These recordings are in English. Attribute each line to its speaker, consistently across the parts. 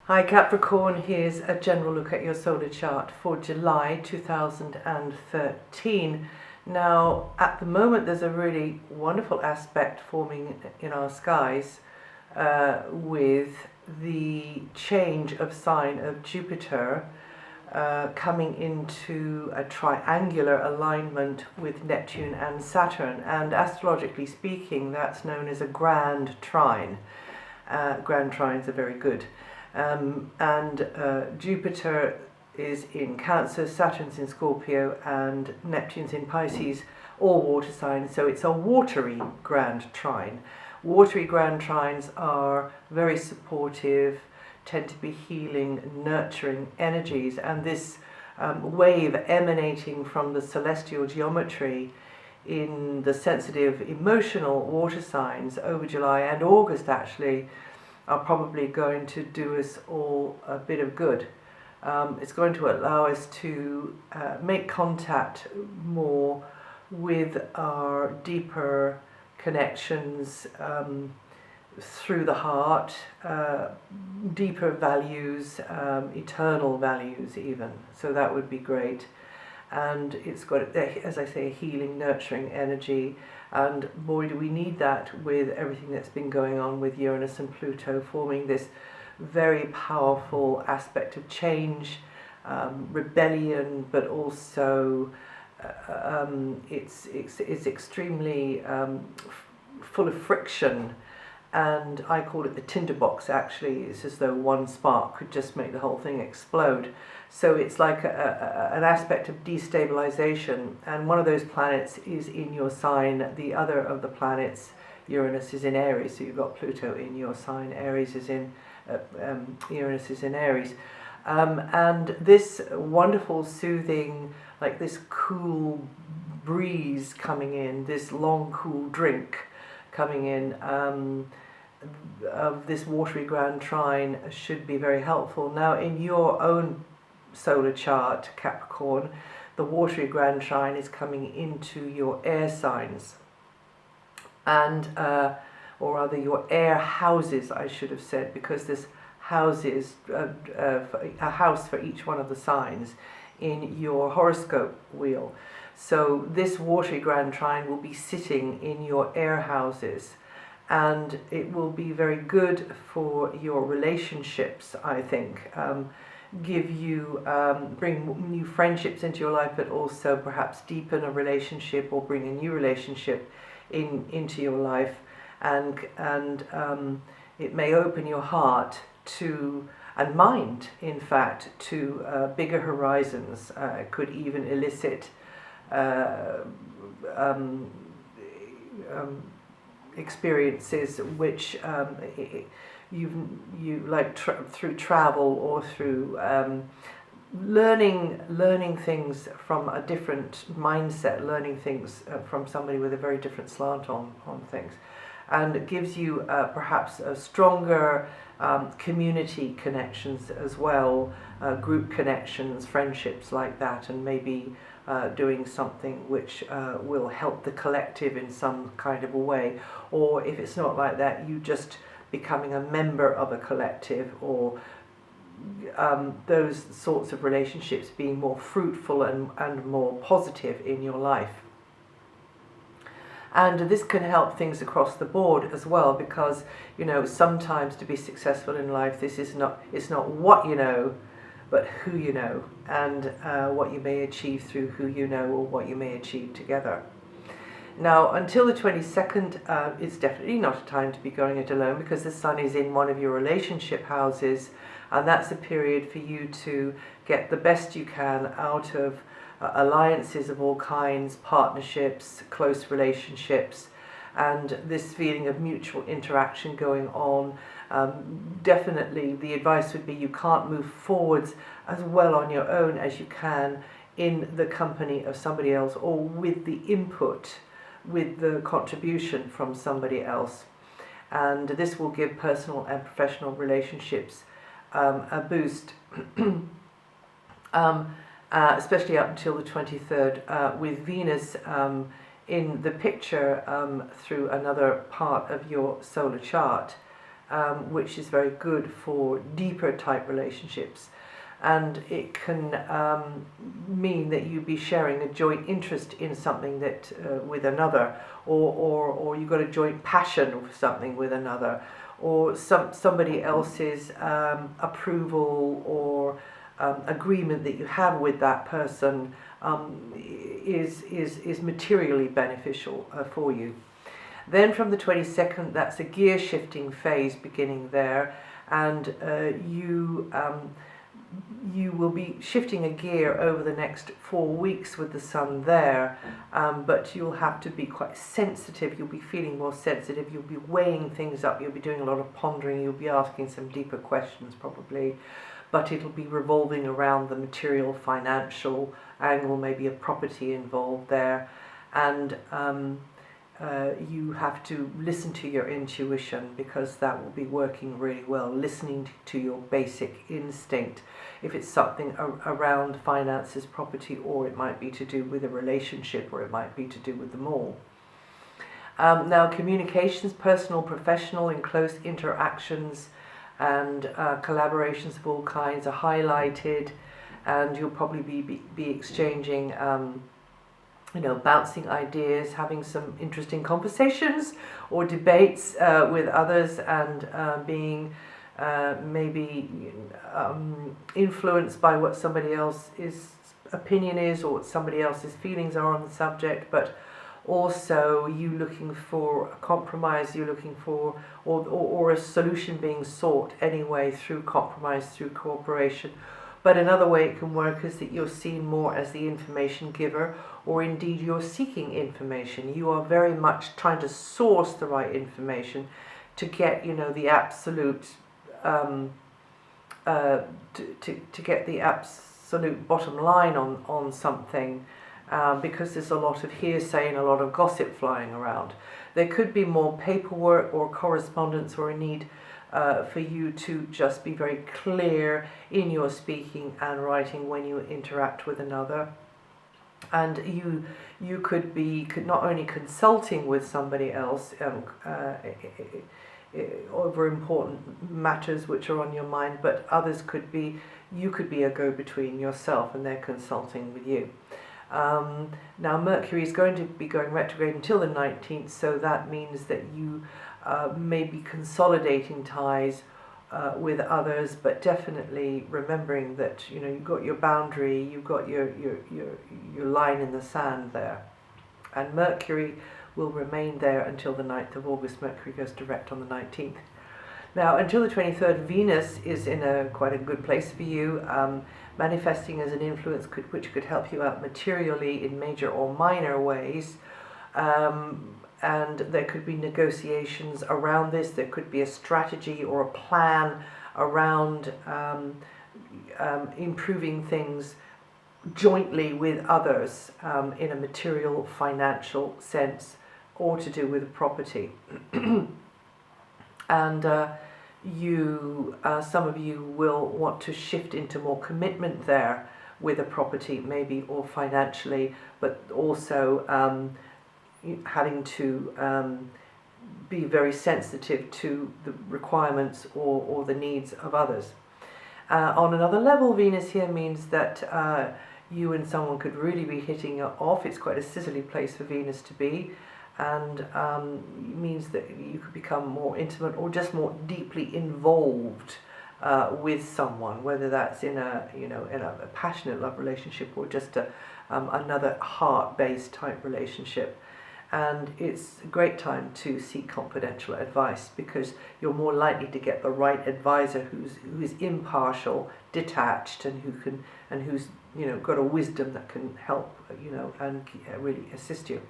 Speaker 1: Hi Capricorn, here's a general look at your solar chart for July 2013. Now, at the moment there's a really wonderful aspect forming in our skies with the change of sign of Jupiter coming into a triangular alignment with Neptune and Saturn, and astrologically speaking that's known as a grand trine. Grand trines are very good. Jupiter is in Cancer, Saturn's in Scorpio, and Neptune's in Pisces, all water signs, so it's a watery grand trine. Watery grand trines are very supportive, tend to be healing, nurturing energies, and this wave emanating from the celestial geometry in the sensitive, emotional water signs over July and August actually are probably going to do us all a bit of good. It's going to allow us to make contact more with our deeper connections through the heart, deeper values, eternal values even. So that would be great. And it's got, as I say, a healing, nurturing energy. And boy, do we need that with everything that's been going on with Uranus and Pluto forming this very powerful aspect of change, rebellion, but also it's extremely full of friction. And I call it the tinderbox actually. It's as though one spark could just make the whole thing explode. So it's like an aspect of destabilization, and one of those planets is in your sign. The other of the planets, Uranus, is in Aries, so you've got Pluto in your sign. Aries is in, Uranus is in Aries. And this wonderful, soothing, like this cool breeze coming in, this long, cool drink coming in, of this watery grand trine should be very helpful. Now, in your own solar chart, Capricorn, the watery grand trine is coming into your air signs, and or rather your air houses, I should have said, because this houses a house for each one of the signs in your horoscope wheel. So this watery grand trine will be sitting in your air houses, and it will be very good for your relationships, I think. Give you, bring new friendships into your life, but also perhaps deepen a relationship or bring a new relationship into your life, and it may open your heart to, and mind in fact, to bigger horizons. It could even elicit experiences which you like through travel or through learning things from a different mindset, learning things from somebody with a very different slant on things, and it gives you perhaps a stronger community connections as well, group connections, friendships like that, and maybe doing something which will help the collective in some kind of a way. Or if it's not like that, you just becoming a member of a collective, or those sorts of relationships being more fruitful and more positive in your life. And this can help things across the board as well, because sometimes to be successful in life, it's not what you know, but who you know, and what you may achieve through who you know, or what you may achieve together. Now, until the 22nd, it's definitely not a time to be going it alone, because the sun is in one of your relationship houses, and that's a period for you to get the best you can out of alliances of all kinds, partnerships, close relationships, and this feeling of mutual interaction going on. Definitely the advice would be you can't move forwards as well on your own as you can in the company of somebody else, or with the input, with the contribution from somebody else. And this will give personal and professional relationships a boost, especially up until the 23rd, with Venus in the picture through another part of your solar chart. which is very good for deeper type relationships. And it can mean that you be sharing a joint interest in something that with another, or you've got a joint passion for something with another, or somebody else's approval or agreement that you have with that person is materially beneficial for you. Then from the 22nd, that's a gear shifting phase beginning there, and you will be shifting a gear over the next 4 weeks with the sun there, but you'll have to be quite sensitive. You'll be feeling more sensitive. You'll be weighing things up. You'll be doing a lot of pondering. You'll be asking some deeper questions probably, but it'll be revolving around the material, financial angle, maybe a property involved there, and you have to listen to your intuition, because that will be working really well, listening to your basic instinct. If it's something around finances, property, or it might be to do with a relationship, or it might be to do with them all. Now, communications, personal, professional, and close interactions and collaborations of all kinds are highlighted, and you'll probably be exchanging bouncing ideas, having some interesting conversations or debates with others, and being maybe influenced by what somebody else's opinion is, or what somebody else's feelings are on the subject, but also you looking for a compromise, you're looking for or a solution being sought anyway through compromise, through cooperation. But another way it can work is that you're seen more as the information giver, or indeed you're seeking information. You are very much trying to source the right information to get, the absolute, to get the absolute bottom line on something, because there's a lot of hearsay and a lot of gossip flying around. There could be more paperwork or correspondence, or a need for you to just be very clear in your speaking and writing when you interact with another. And you could not only consulting with somebody else over important matters which are on your mind, but you could be a go-between yourself, and they're consulting with you. Now Mercury is going to be going retrograde until the 19th, so that means that you may be consolidating ties with others, but definitely remembering that you've got your boundary, you've got your line in the sand there. And Mercury will remain there until the 9th of August. Mercury goes direct on the 19th. Now, until the 23rd, Venus is in quite a good place for you, manifesting as an influence which could help you out materially in major or minor ways. And there could be negotiations around this. There could be a strategy or a plan around improving things jointly with others in a material, financial sense, or to do with property. And some of you will want to shift into more commitment there with a property, maybe, or financially, but also having to be very sensitive to the requirements or the needs of others. On another level, Venus here means that you and someone could really be hitting it off. It's quite a sizzly place for Venus to be, and means that you could become more intimate or just more deeply involved with someone, whether that's in a passionate love relationship or just another heart-based type relationship. And it's a great time to seek confidential advice, because you're more likely to get the right advisor who is impartial, detached, and who's got a wisdom that can help and really assist you.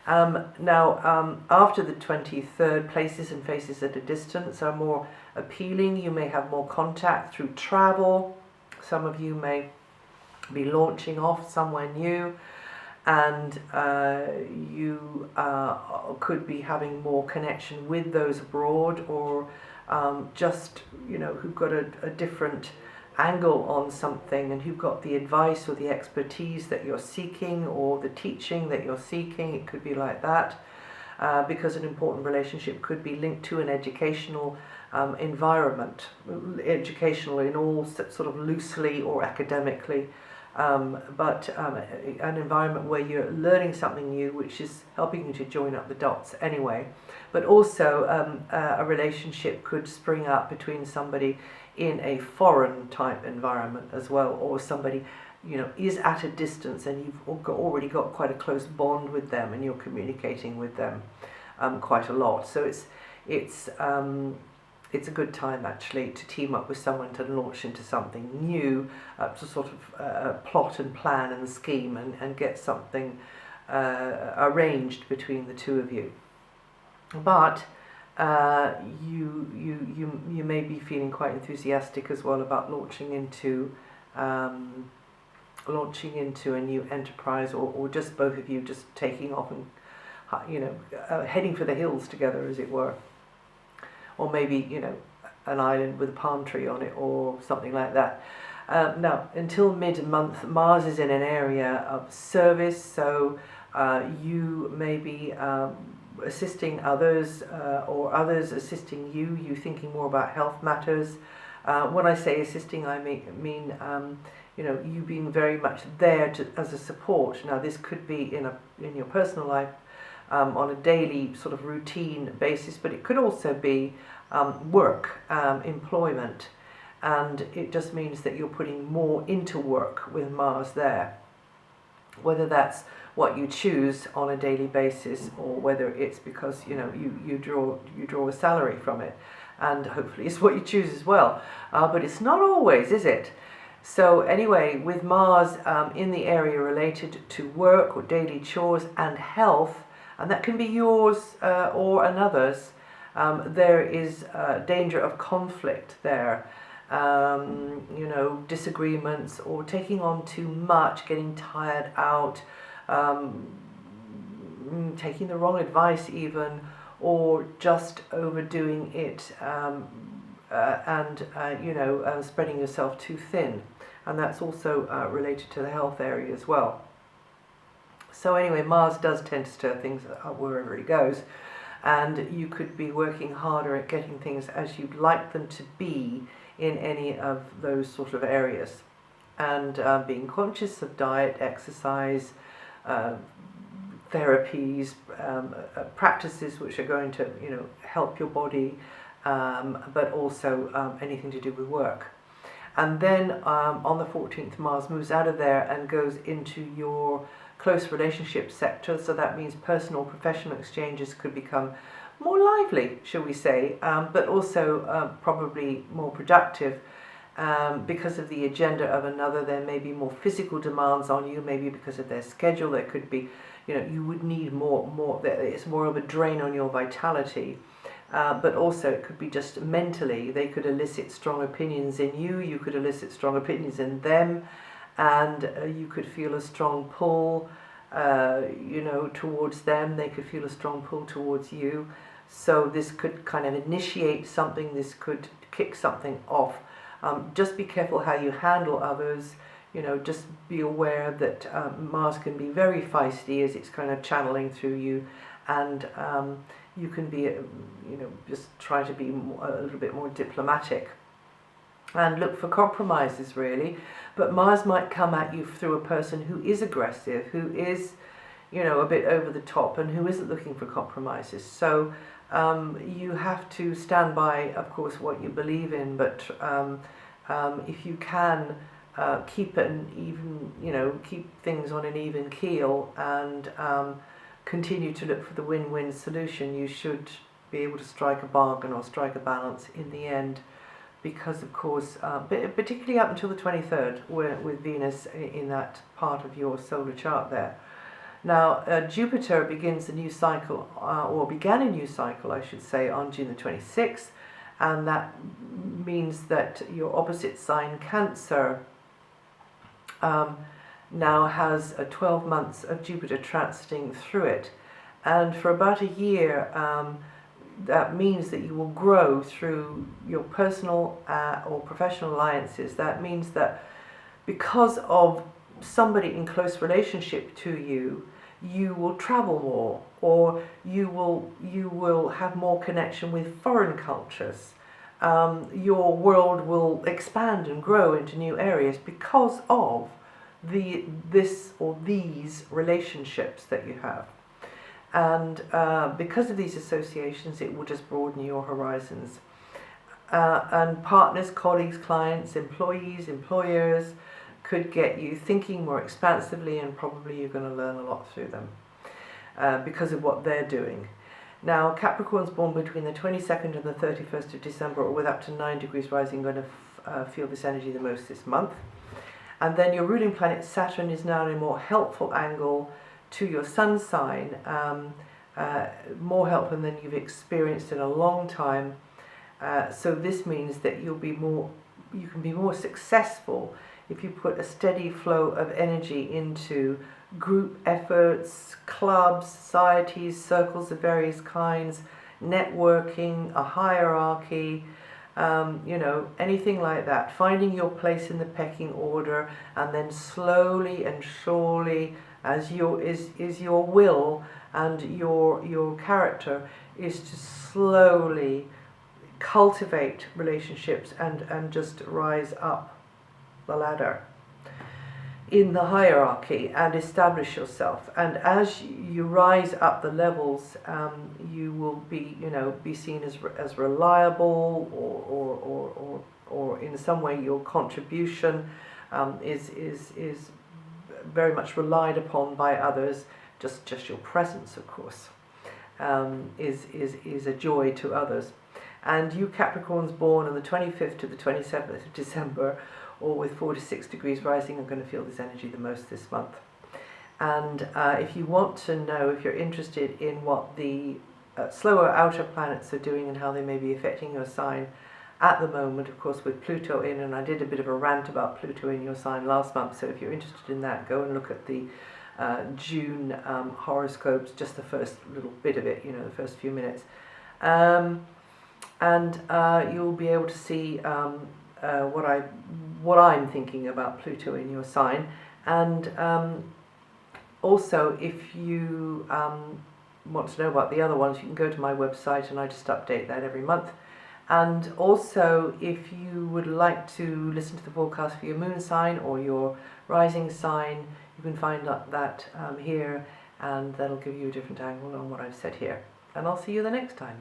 Speaker 1: Now, after the 23rd, places and faces at a distance are more appealing. You may have more contact through travel. Some of you may be launching off somewhere new, and you could be having more connection with those abroad, or just who've got a different angle on something, and who've got the advice or the expertise that you're seeking, or the teaching that you're seeking. It could be like that. because an important relationship could be linked to an educational environment, educational in all sort of loosely or academically, but an environment where you're learning something new, which is helping you to join up the dots anyway. But also a relationship could spring up between somebody in a foreign type environment as well, or somebody is at a distance and you've already got quite a close bond with them and you're communicating with them quite a lot. So it's a good time actually to team up with someone to launch into something new, to sort of plot and plan and scheme and get something arranged between the two of you. But you may be feeling quite enthusiastic as well about launching into a new enterprise, or just both of you just taking off and heading for the hills together, as it were. Or maybe, an island with a palm tree on it or something like that. Now, until mid-month, Mars is in an area of service, so you may be assisting others or others assisting you. You thinking more about health matters. When I say assisting, I mean you being very much there as a support. Now, this could be in your personal life, on a daily sort of routine basis, but it could also be work, employment, and it just means that you're putting more into work with Mars there, whether that's what you choose on a daily basis or whether it's because you draw a salary from it, and hopefully it's what you choose as well, but it's not always, is it? So anyway, with Mars in the area related to work or daily chores and health, and that can be yours or another's, there is danger of conflict there, disagreements or taking on too much, getting tired out, taking the wrong advice even, or just overdoing it and spreading yourself too thin. And that's also related to the health area as well. So anyway, Mars does tend to stir things up wherever it goes, and you could be working harder at getting things as you'd like them to be in any of those sort of areas, and being conscious of diet, exercise, therapies, practices which are going to help your body, but also anything to do with work. And then on the 14th, Mars moves out of there and goes into your close relationship sector, so that means personal professional exchanges could become more lively, shall we say, but also probably more productive. Because of the agenda of another, there may be more physical demands on you, maybe because of their schedule. There could be, you would need more, it's more of a drain on your vitality. But also it could be just mentally, they could elicit strong opinions in you, you could elicit strong opinions in them, and you could feel a strong pull, towards them. They could feel a strong pull towards you. So this could kind of initiate something, this could kick something off. Just be careful how you handle others. Just be aware that Mars can be very feisty as it's kind of channeling through you, and you can be, just try to be a little bit more diplomatic and look for compromises, really. But Mars might come at you through a person who is aggressive, who is, a bit over the top, and who isn't looking for compromises. So you have to stand by, of course, what you believe in, but if you can keep keep things on an even keel and continue to look for the win-win solution, you should be able to strike a bargain or strike a balance in the end, because of course, particularly up until the 23rd, with Venus in that part of your solar chart there. Now, Jupiter begins a new cycle, or began a new cycle, I should say, on June the 26th, and that means that your opposite sign, Cancer, now has 12 months of Jupiter transiting through it, and for about a year that means that you will grow through your personal or professional alliances. That means that because of somebody in close relationship to you, you will travel more, or you will have more connection with foreign cultures. Your world will expand and grow into new areas because of this or these relationships that you have. And because of these associations, it will just broaden your horizons. And partners, colleagues, clients, employees, employers could get you thinking more expansively, and probably you're going to learn a lot through them because of what they're doing. Now, Capricorns born between the 22nd and the 31st of December, or with up to 9 degrees rising, are going to feel this energy the most this month. And then your ruling planet Saturn is now in a more helpful angle to your sun sign, more helpful than you've experienced in a long time. So this means that you can be more successful if you put a steady flow of energy into group efforts, clubs, societies, circles of various kinds, networking, a hierarchy, anything like that. Finding your place in the pecking order, and then slowly and surely, as your will and your character is to slowly cultivate relationships and just rise up the ladder in the hierarchy and establish yourself. And as you rise up the levels, you will be seen as reliable, or in some way your contribution is very much relied upon by others. Just your presence, of course, is a joy to others. And you Capricorns born on the 25th to the 27th of December, or with 4 to 6 degrees rising, are going to feel this energy the most this month. And if you want to know, if you're interested in what the slower outer planets are doing and how they may be affecting your sign at the moment, of course, with Pluto in, and I did a bit of a rant about Pluto in your sign last month, so if you're interested in that, go and look at the June horoscopes, just the first little bit of it, the first few minutes. And you'll be able to see what I'm thinking about Pluto in your sign. And also, if you want to know about the other ones, you can go to my website, and I just update that every month. And also, if you would like to listen to the forecast for your moon sign or your rising sign, you can find that here, and that'll give you a different angle on what I've said here. And I'll see you the next time.